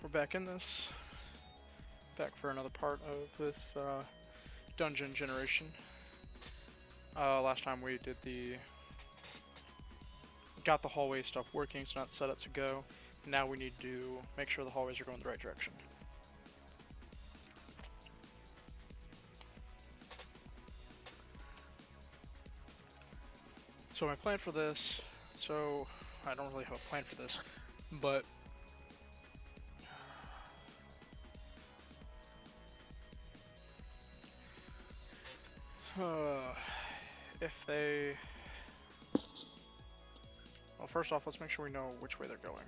we're back in this. Back for another part of this dungeon generation. Last time we did got the hallway stuff working, so now it's set up to go. Now we need to make sure the hallways are going the right direction. So my plan for this, so I don't really have a plan for this, but if they, well, first off, let's make sure we know which way they're going.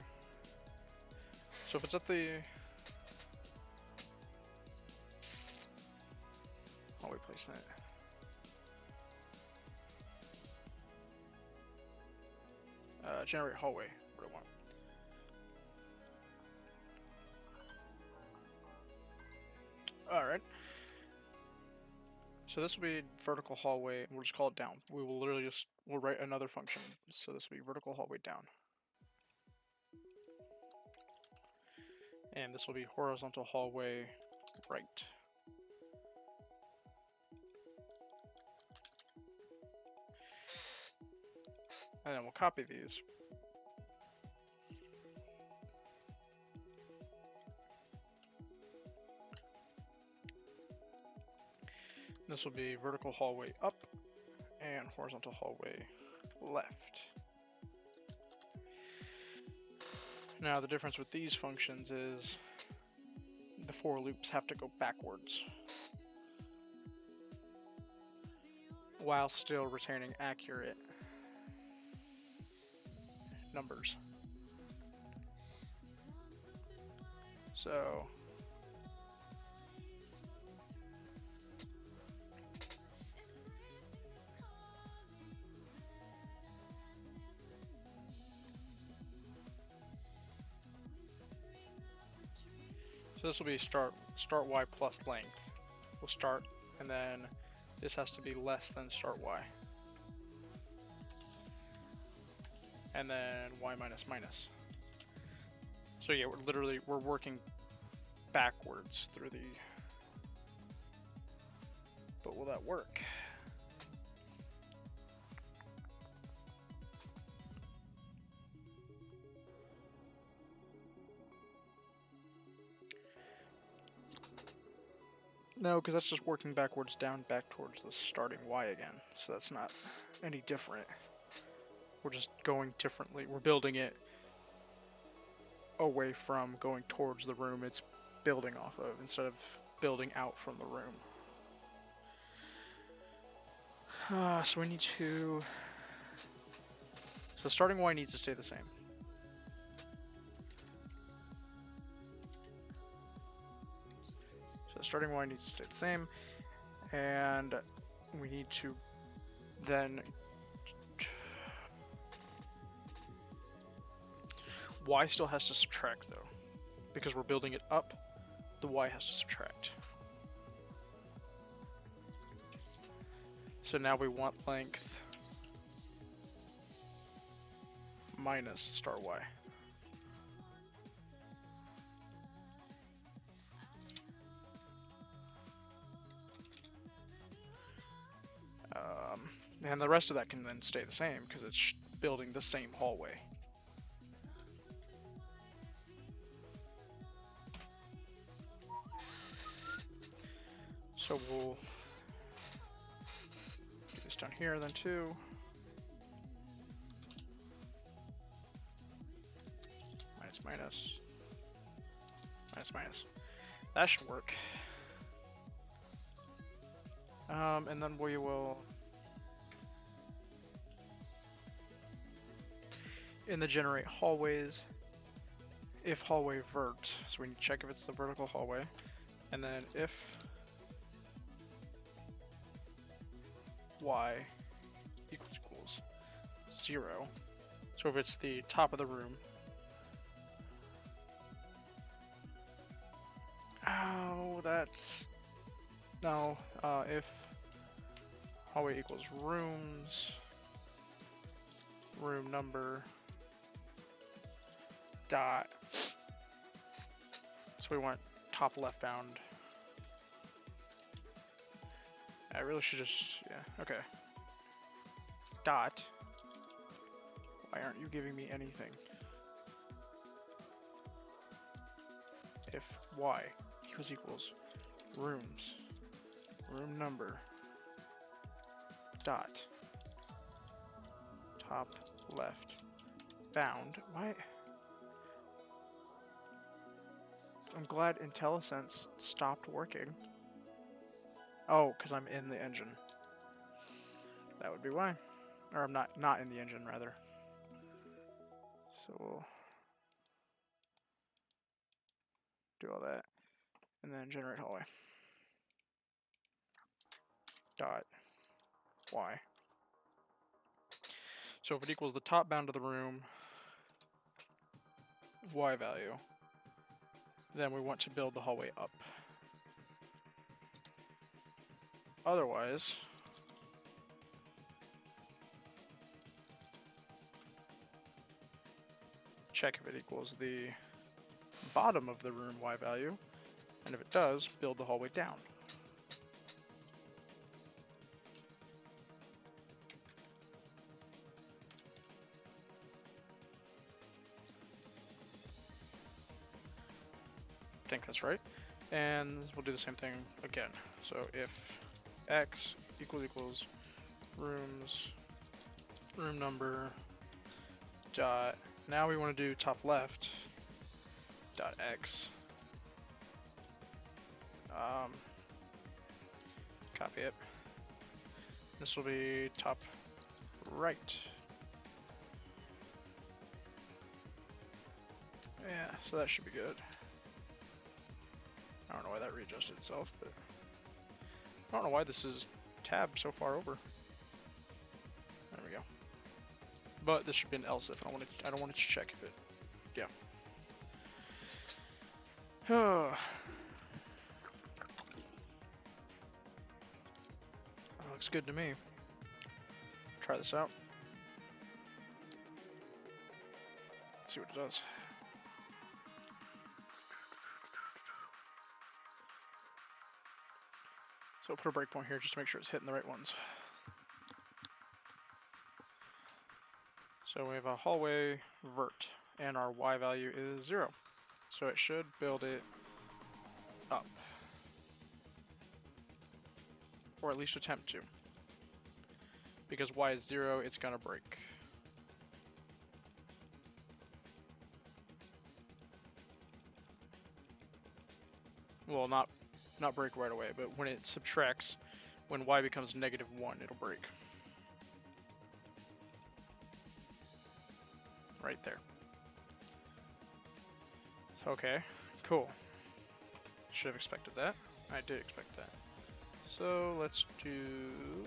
So if it's at the hallway placement, generate hallway, what do I want? Alright. So this will be vertical hallway, we'll just call it down. We will literally we'll write another function. So this will be vertical hallway down. And this will be horizontal hallway right. And then we'll copy these. This will be vertical hallway up and horizontal hallway left. Now the difference with these functions is the for loops have to go backwards while still retaining accurate numbers. So this will be start y plus length. We'll start, and then this has to be less than start y. And then y minus minus. So yeah, we're working backwards through the... But will that work? No, because that's just working backwards down back towards the starting y again. So that's not any different. We're just going differently. We're building it away from going towards the room it's building off of, instead of building out from the room. So we need to... So starting y needs to stay the same. So starting y needs to stay the same, and we need to then... Y still has to subtract though, because we're building it up, the y has to subtract. So now we want length minus start y. And the rest of that can then stay the same because it's building the same hallway. So we'll do this down here then too. Minus minus. Minus minus. That should work. And then we will... In the generate hallways, if hallway vert, so we need to check if it's the vertical hallway, and then if y equals 0, so if it's the top of the room, oh, that's, no, if hallway equals rooms, room number, dot So we want top left bound. I really should just, yeah, okay. Dot. Why aren't you giving me anything? If y equals rooms, room number, dot, top left, bound. Why? I'm glad IntelliSense stopped working. Oh, because I'm in the engine. That would be why. Or I'm not in the engine, rather. So we'll do all that. And then generate hallway. Dot y. So if it equals the top bound of the room, y value, then we want to build the hallway up. Otherwise, check if it equals the bottom of the room y value, and if it does, build the hallway down. I think that's right. And we'll do the same thing again. So if x equals rooms, room number, dot, now we want to do top left, dot x. Copy it. This will be top right. Yeah, so that should be good. I don't know why that readjusted itself, but I don't know why this is tabbed so far over. There we go. But this should be an else if. I don't want to check if it. Yeah. Looks good to me. Try this out. See what it does. So put a breakpoint here just to make sure it's hitting the right ones. So we have a hallway vert, and our y value is 0. So it should build it up. Or at least attempt to. Because y is 0, it's gonna break. Well, not break right away, but when it subtracts, when y becomes -1, it'll break. Right there. Okay, cool. Should have expected that. I did expect that. So let's do...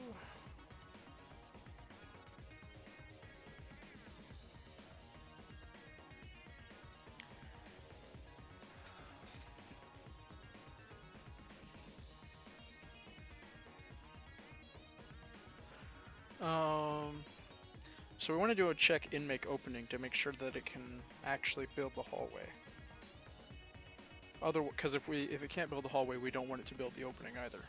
So we want to do a check in make opening to make sure that it can actually build the hallway. Because if it can't build the hallway, we don't want it to build the opening either.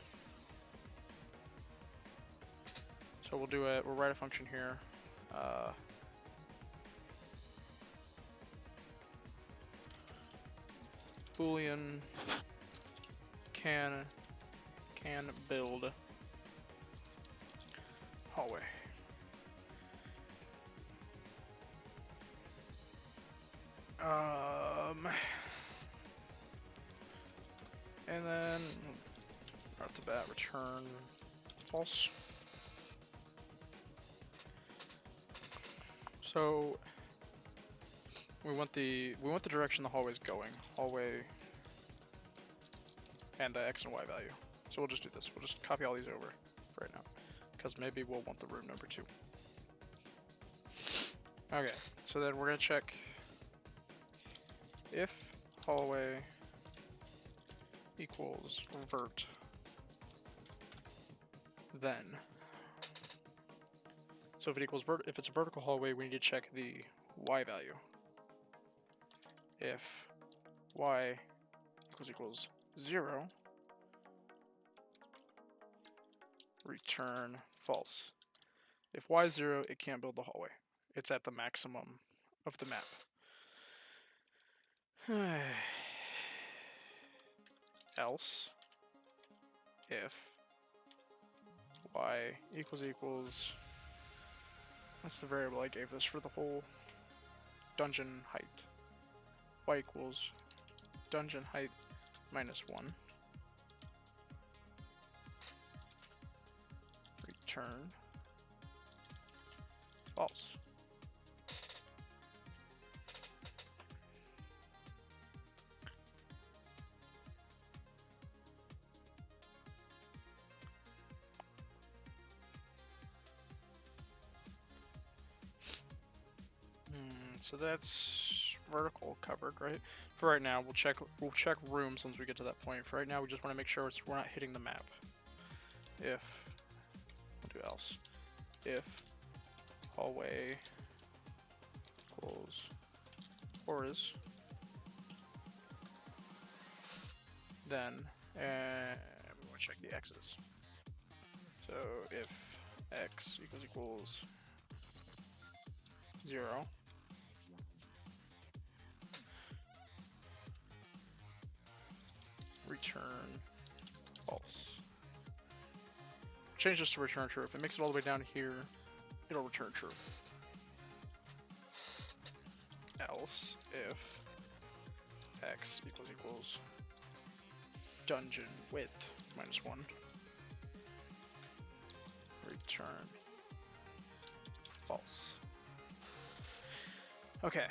So we'll write a function here. Boolean can build hallway. And then right off the bat, return false. So we want the direction the hallway's going. Hallway and the x and y value. So we'll just do this. We'll just copy all these over for right now, because maybe we'll want the room number 2. Okay, so then we're gonna check if hallway equals vert, then. So if it equals if it's a vertical hallway, we need to check the y value. If y equals 0, return false. If y is 0, it can't build the hallway. It's at the maximum of the map. Else, if y equals, that's the variable I gave this for the whole dungeon height. Y equals dungeon height minus 1. Return false. So that's vertical covered, right? For right now, we'll check rooms once we get to that point. For right now, we just want to make sure we're not hitting the map. If, we'll do else. If hallway equals horizontal, then we want to check the x's. So if x equals 0, return false. Change this to return true. If it makes it all the way down here, it'll return true. Else, if x equals dungeon width minus 1, return false. Okay.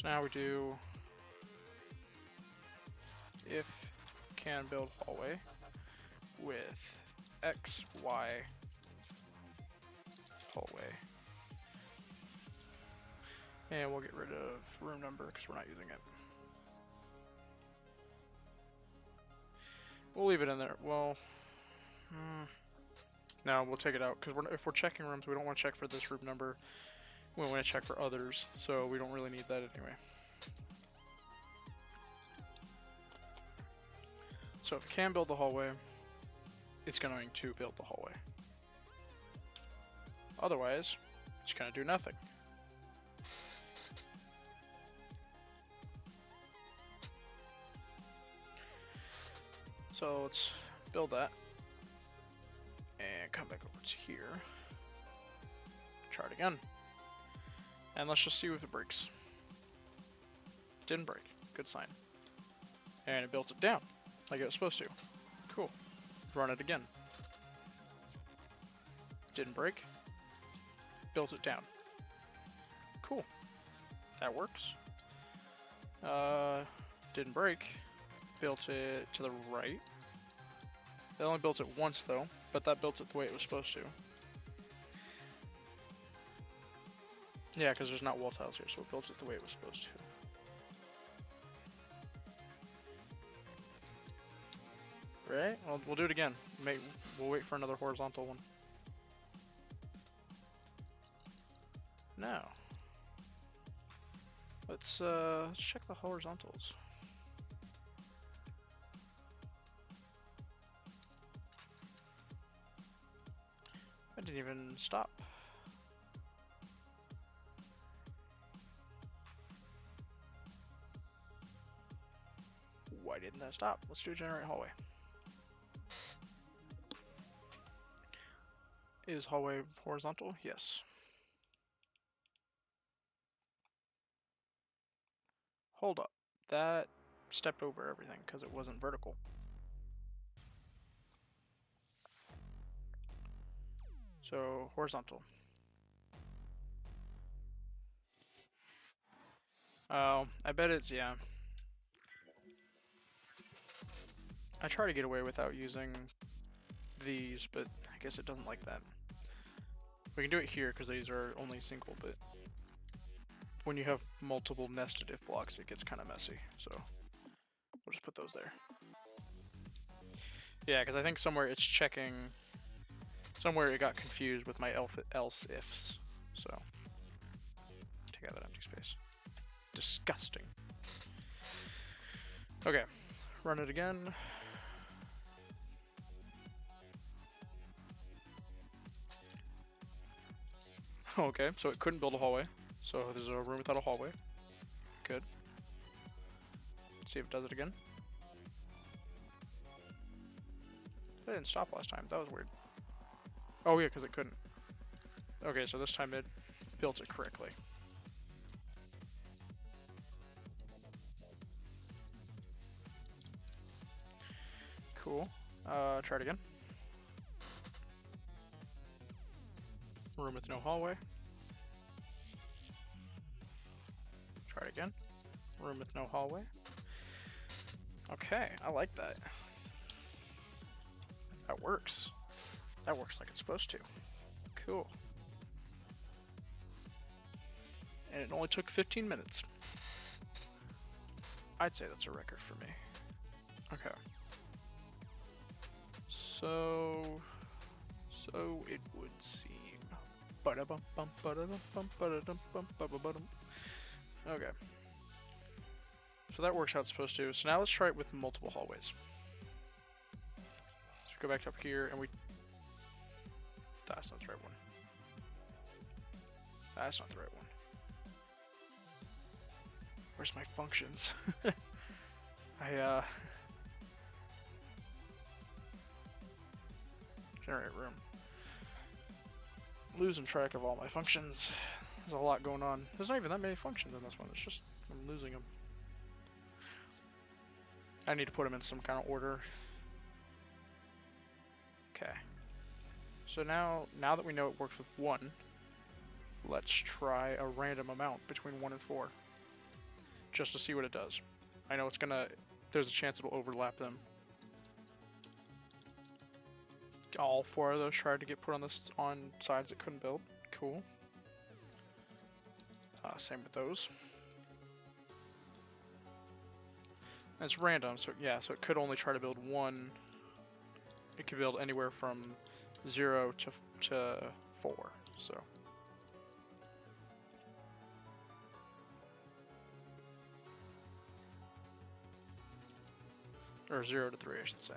So now we do if can build hallway with x, y hallway. And we'll get rid of room number because we're not using it. We'll leave it in there. Well, no, we'll take it out because if we're checking rooms, we don't want to check for this room number. We want to check for others, so we don't really need that anyway. So if it can build the hallway, it's going to build the hallway. Otherwise, it's going to do nothing. So let's build that and come back over to here. Try it again. And let's just see if it breaks. Didn't break. Good sign. And it built it down like it was supposed to. Cool. Run it again. Didn't break. Built it down. Cool. That works. Didn't break. Built it to the right. It only built it once though, but that built it the way it was supposed to. Yeah, because there's not wall tiles here, so it built it the way it was supposed to. Right? Well, we'll do it again. We'll wait for another horizontal one. Now, let's check the horizontals. I didn't even stop. Why didn't that stop? Let's do generate hallway. Is hallway horizontal? Yes. Hold up. That stepped over everything because it wasn't vertical. So horizontal. Oh, I bet it's, yeah. I try to get away without using these, but I guess it doesn't like that. We can do it here because these are only single, but when you have multiple nested if blocks, it gets kind of messy. So we'll just put those there. Yeah, because I think somewhere it's checking Somewhere it got confused with my else ifs. So take out that empty space. Disgusting. Okay, run it again. Okay, so it couldn't build a hallway. So there's a room without a hallway. Good. Let's see if it does it again. It didn't stop last time. That was weird. Oh yeah, because it couldn't. Okay, so this time it built it correctly. Cool. Try it again. Room with no hallway. Try it again. Room with no hallway. Okay, I like that. That works. That works like it's supposed to. Cool. And it only took 15 minutes. I'd say that's a record for me. Okay. So it would seem. Okay. So that works how it's supposed to. So now let's try it with multiple hallways. Let's go back up here and we... That's not the right one. That's not the right one. Where's my functions? Generate room. Losing track of all my functions. There's a lot going on. There's not even that many functions in this one. It's just I'm losing them. I need to put them in some kind of order. Okay. So now that we know it works with 1, let's try a random amount between 1 and 4. Just to see what it does. I know it's gonna... There's a chance it'll overlap them. All 4 of those tried to get put on sides that couldn't build. Cool. Same with those. And it's random, so yeah, so it could only try to build 1. It could build anywhere from 0 to 4, so. Or 0 to 3, I should say.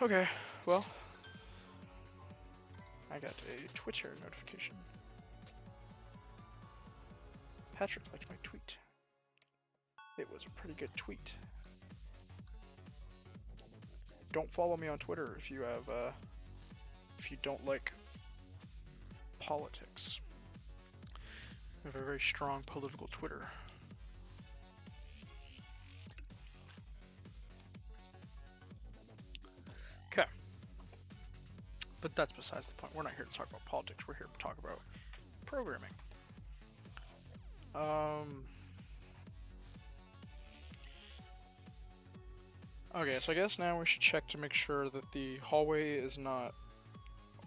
Okay, well. I got a Twitter notification. Patrick liked my tweet. It was a pretty good tweet. Don't follow me on Twitter if you have, if you don't like politics. I have a very strong political Twitter. Okay. But that's besides the point. We're not here to talk about politics. We're here to talk about programming. Okay, so I guess now we should check to make sure that the hallway is not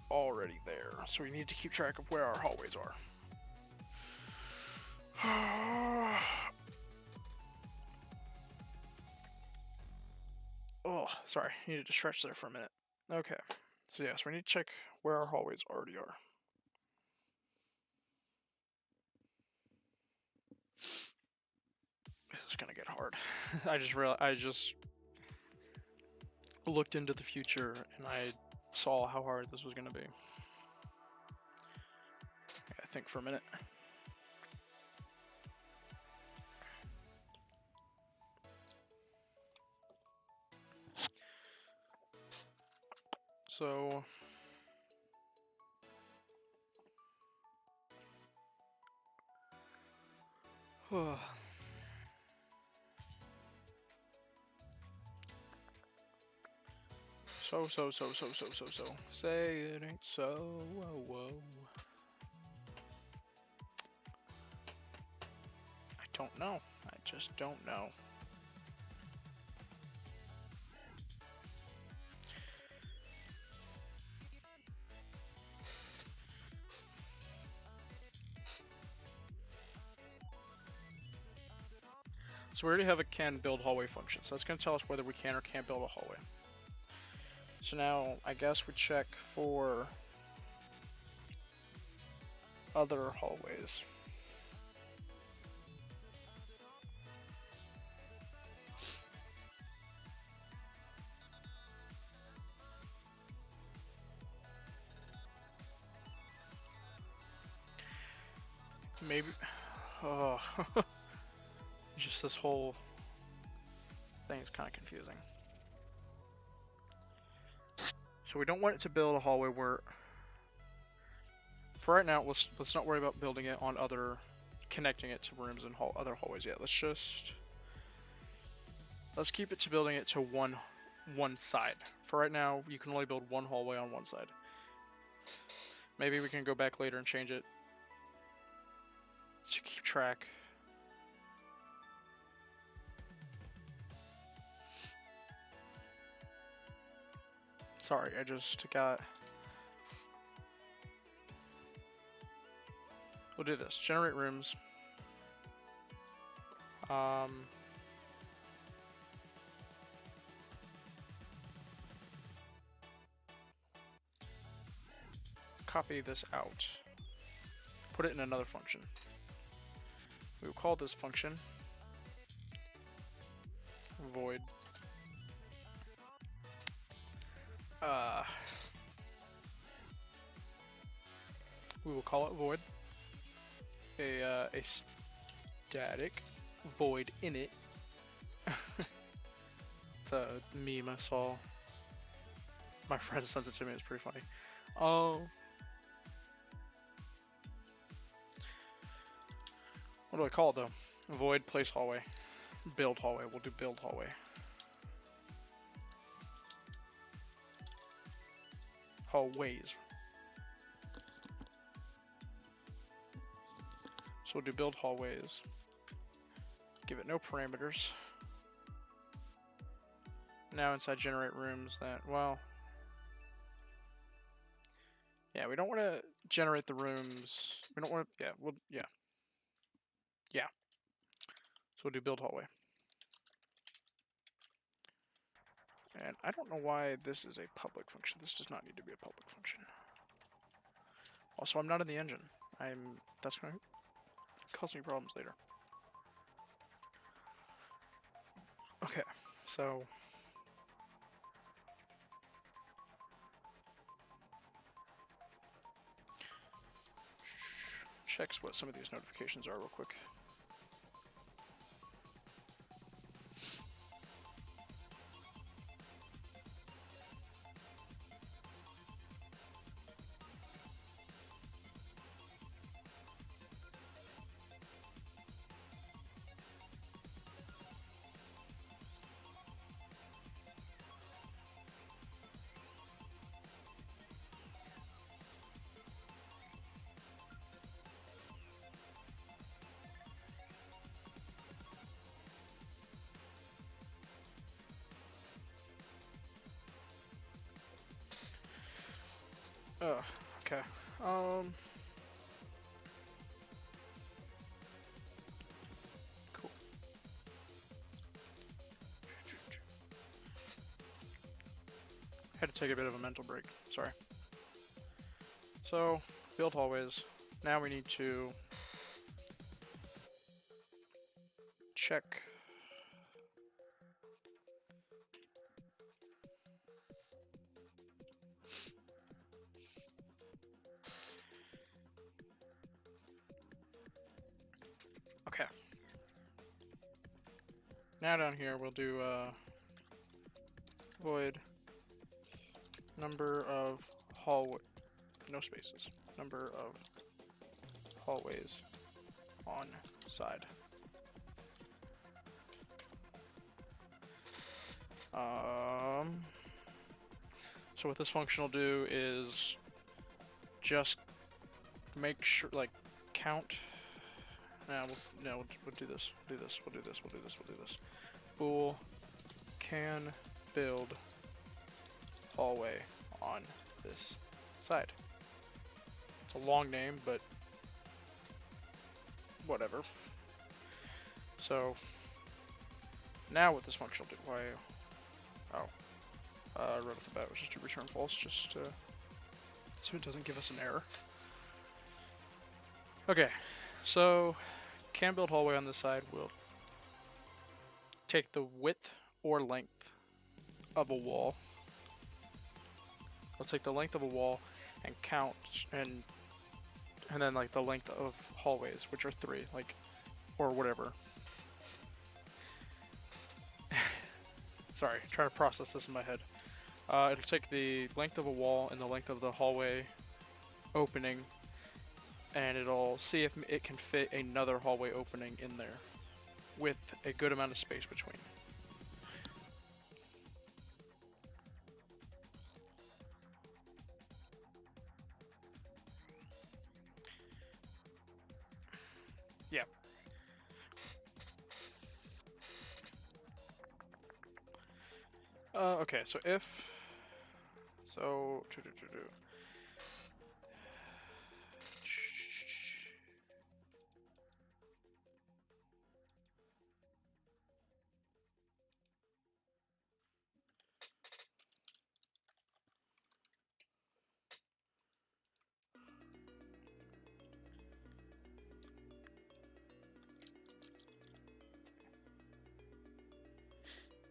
already there. So we need to keep track of where our hallways are. Oh, sorry. Needed to stretch there for a minute. Okay. So yes, we need to check where our hallways already are. This is gonna get hard. I just looked into the future and I saw how hard this was gonna be. I think for a minute. So So. Say it ain't so. Whoa, whoa. I don't know. I just don't know. So we already have a can build hallway function, so that's going to tell us whether we can or can't build a hallway. So now I guess we check for other hallways. Maybe. Oh. Just this whole thing is kind of confusing. So we don't want it to build a hallway where. For right now, let's not worry about building it on other, connecting it to rooms and other hallways yet. Let's keep it to building it to one side. For right now, you can only build one hallway on one side. Maybe we can go back later and change it to keep track. Sorry, I just got. We'll do this. Generate rooms. Copy this out. Put it in another function. We will call this function void. We will call it void. A static void init. It's a meme I saw. My friend sent it to me. It's pretty funny. Oh. What do I call it though? Void place hallway. Build hallway. We'll do build hallway. Hallways. So we'll do build hallways. Give it no parameters. Now inside generate rooms that, well, yeah, we don't want to generate the rooms. We don't want to, yeah. So we'll do build hallway. And I don't know why this is a public function. This does not need to be a public function. Also, I'm not in the engine. That's going to cause me problems later. Okay, so checks what some of these notifications are real quick. Oh, okay. Cool. Had to take a bit of a mental break. Sorry. So, build hallways. Now we need to check. Okay. Now down here we'll do void number of hallway, no spaces, number of hallways on side. So what this function will do is just make sure, like, count. We'll do this. We'll do this. Bool can build hallway on this side. It's a long name, but whatever. So now what this function will do? right off the bat, which is to return false, just so it doesn't give us an error. Okay, so can build hallway on this side will take the width or length of a wall. I'll take the length of a wall and count, and then like the length of hallways, which are 3, like, or whatever. Sorry, trying to process this in my head. It'll take the length of a wall and the length of the hallway opening, and it'll see if it can fit another hallway opening in there with a good amount of space between. Yeah. Okay, so if... So...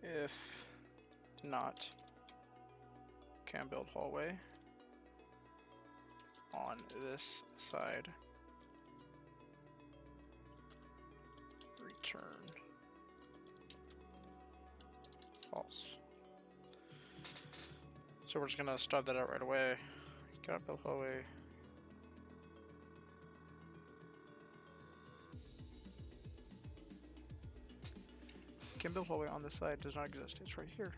If not, can build hallway on this side, return false. So we're just gonna start that out right away. Got build hallway. Can build hallway on this side does not exist. It's right here.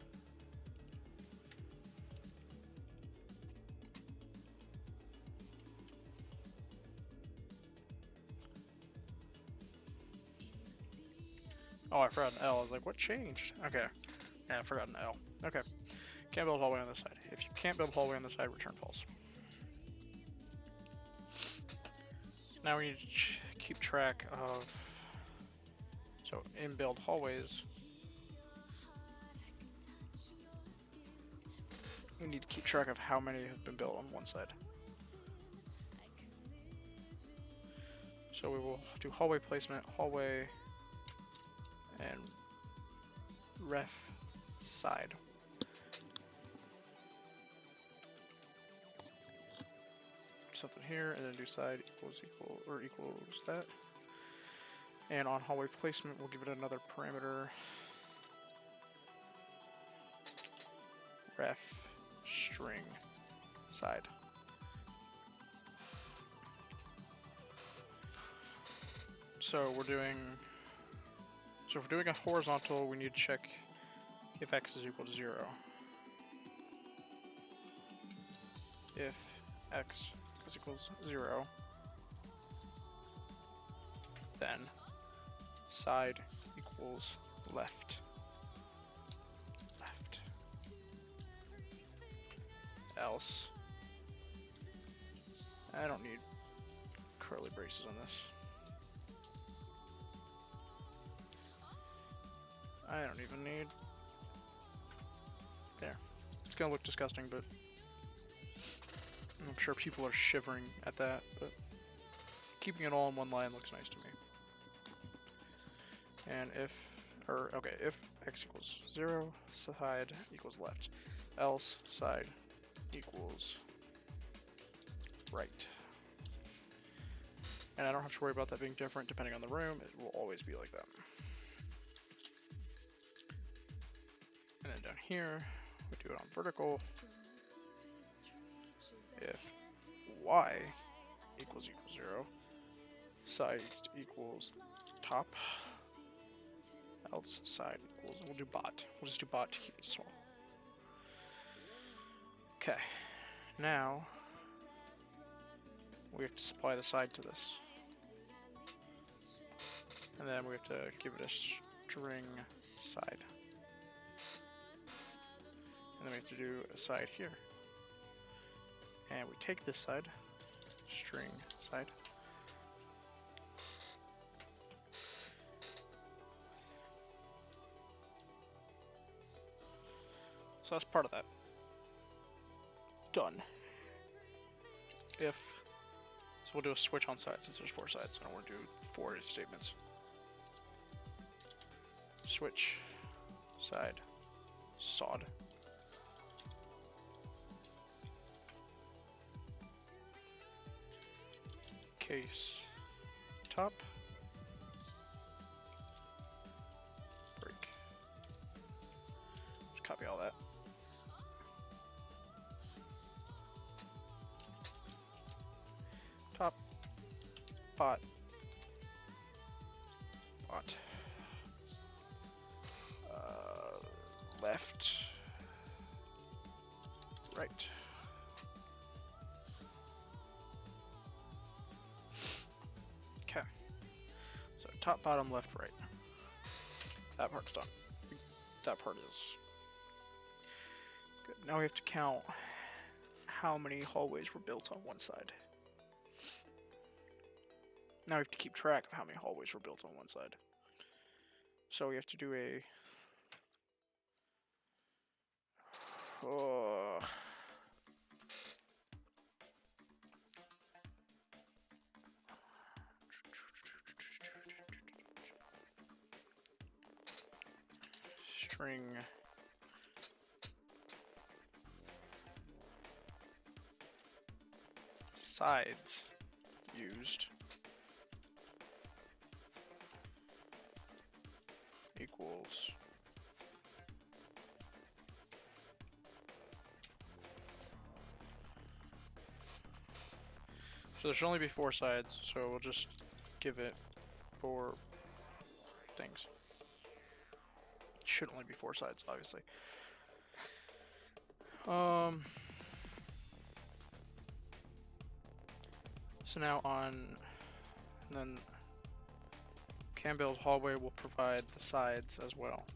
Oh, I forgot an L. I was like, what changed? Okay. Yeah, I forgot an L. Okay. Can't build hallway on this side. If you can't build hallway on this side, return false. Now we need to keep track of... So, in build hallways, we need to keep track of how many have been built on one side. So we will do hallway placement, hallway, and ref side. Something here, and then do side equals that. And on hallway placement, we'll give it another parameter. Ref string side. So if we're doing a horizontal, we need to check if x is equal to 0. If x is equals 0, then side equals left. Else, I don't need curly braces on this. I don't even need... There. It's gonna look disgusting, but I'm sure people are shivering at that, but keeping it all in one line looks nice to me. And if x equals 0, side equals left. Else, side equals right. And I don't have to worry about that being different depending on the room. It will always be like that. And then down here, we do it on vertical. If y equals 0, side equals top. Else side equals, we'll do bot. We'll just do bot to keep it small. Okay, now we have to supply the side to this. And then we have to give it a string side. And then we have to do a side here. And we take this side, string side. So that's part of that. Done. If, so we'll do a switch on side since there's 4 sides. I don't want to do 4 statements. Switch, side, sod. Case, top, break. Just copy all that. Top, bot, bot, left, right. Okay. So top, bottom, left, right. That part's done. That part is good. Now we have to count how many hallways were built on one side. Now we have to keep track of how many hallways were built on one side. So we have to do a... string sides used equals so there should only be 4 sides, so we'll just give it 4 things. It should only be 4 sides, obviously. So now on, then can build hallway will provide the sides as well.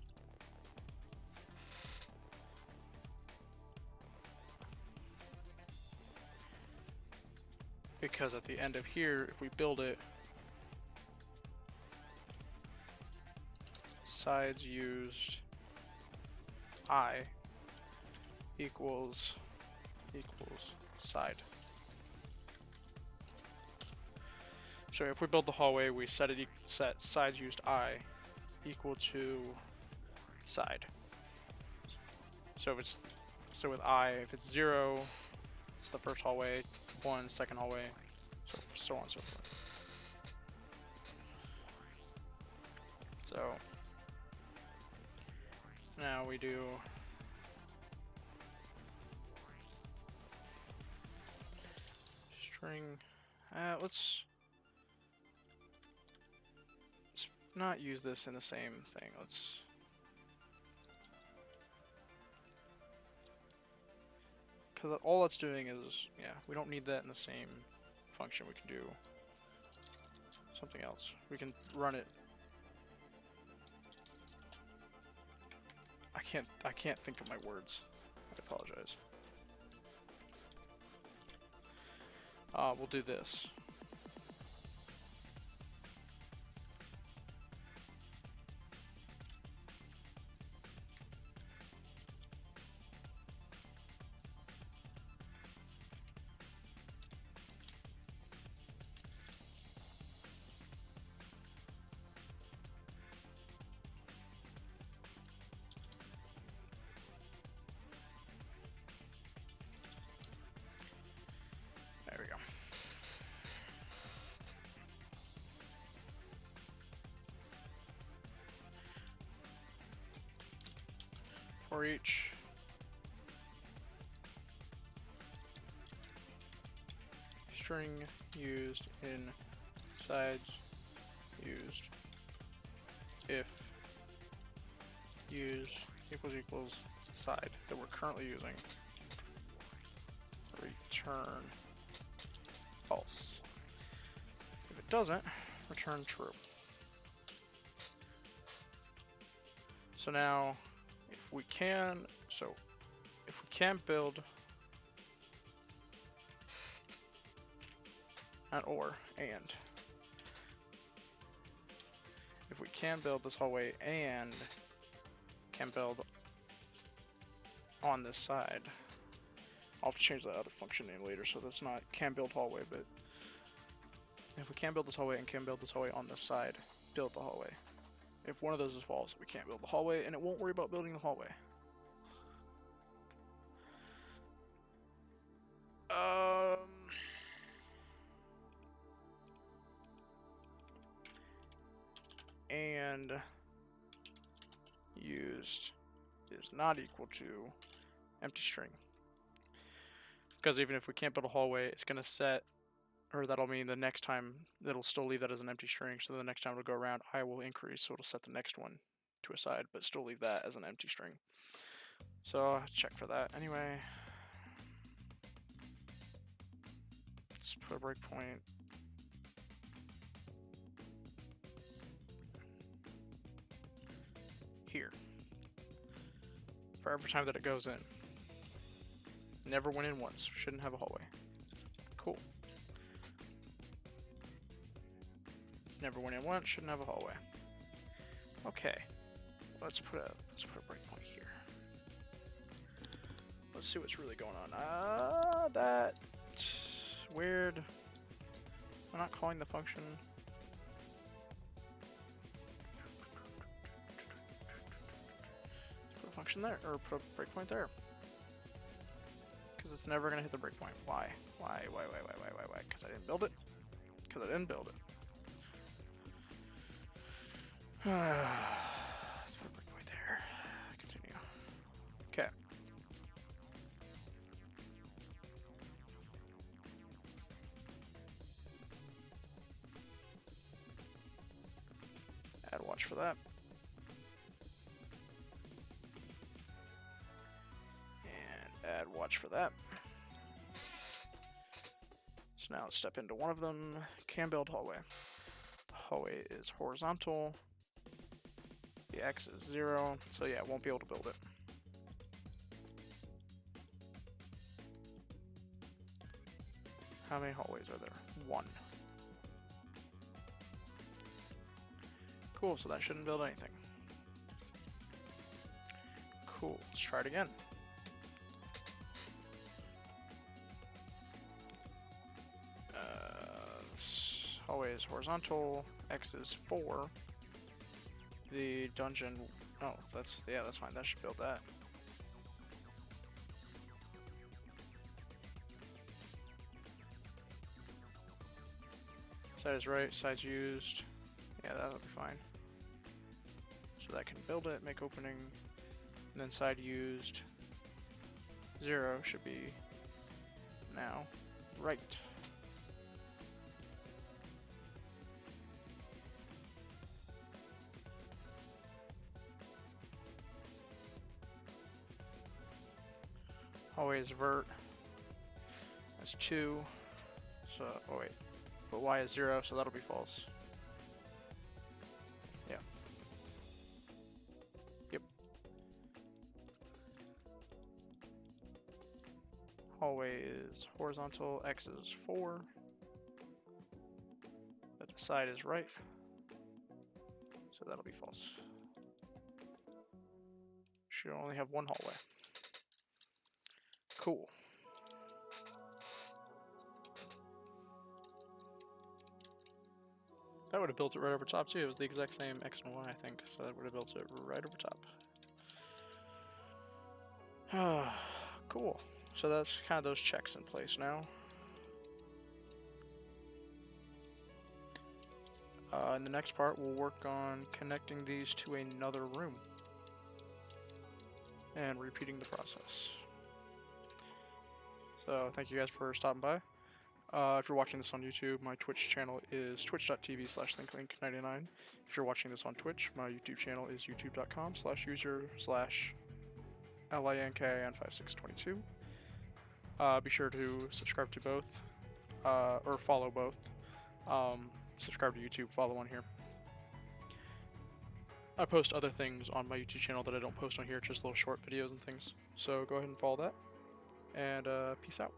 Because at the end of here, if we build it, sides used I equals side. So if we build the hallway, we set sides used I equal to side. So if it's with I, if it's 0, it's the first hallway, 1, second hallway, so on and so forth. So now we do string. Let's not use this in the same thing. Because all that's doing is, yeah, we don't need that in the same function. We can do something else. We can run it. I can't think of my words. I apologize. We'll do this. There we go. For each string used in sides used if used equals side that we're currently using, return false. If it doesn't, return true. So now if we can build not or, and. If we can build this hallway and can build on this side. I'll have to change that other function name later, so that's not can build hallway, but if we can't build this hallway and can build this hallway on this side, build the hallway. If one of those is false, we can't build the hallway, and it won't worry about building the hallway. And used is not equal to empty string. Because even if we can't build a hallway, it's going to set, or that'll mean the next time it'll still leave that as an empty string, so the next time it'll go around, I will increase, so it'll set the next one to a side, but still leave that as an empty string. So I'll check for that. Anyway, let's put a breakpoint. Here. For every time that it goes in. Never went in once. Shouldn't have a hallway. Cool. Never went in once. Shouldn't have a hallway. Okay. Let's put a breakpoint here. Let's see what's really going on. That weird. I'm not calling the function. Put a function there, or put a breakpoint there. Because it's never gonna hit the breakpoint. Why? Why? Because I didn't build it? Because I didn't build it. Let's put a breakpoint there. Continue. Okay. Add watch for that. And add watch for that. So now let's step into one of them. Can build hallway. The hallway is horizontal. The X is 0, so yeah, won't be able to build it. How many hallways are there? 1. Cool, so that shouldn't build anything. Cool, let's try it again. This hallway is horizontal, X is 4. The dungeon, oh, that's fine, that should build that. Side is right, side's used. Yeah, that'll be fine. So that can build it, make opening, and then side used. 0 should be now right. Always vert. That's 2. So, oh wait. But Y is 0, so that'll be false. Yeah. Yep. Hallway is horizontal, X is 4. But the side is right. So that'll be false. Should only have one hallway. Cool. That would have built it right over top too. It was the exact same X and Y, I think. So that would have built it right over top. Cool. So that's kind of those checks in place now. In the next part, we'll work on connecting these to another room and repeating the process. So thank you guys for stopping by. If you're watching this on YouTube, my Twitch channel is twitch.tv/thinklink99. If you're watching this on Twitch, my YouTube channel is youtube.com/user/linkin5622. Be sure to subscribe to both, or follow both. Subscribe to YouTube, follow on here. I post other things on my YouTube channel that I don't post on here, just little short videos and things. So go ahead and follow that, and peace out.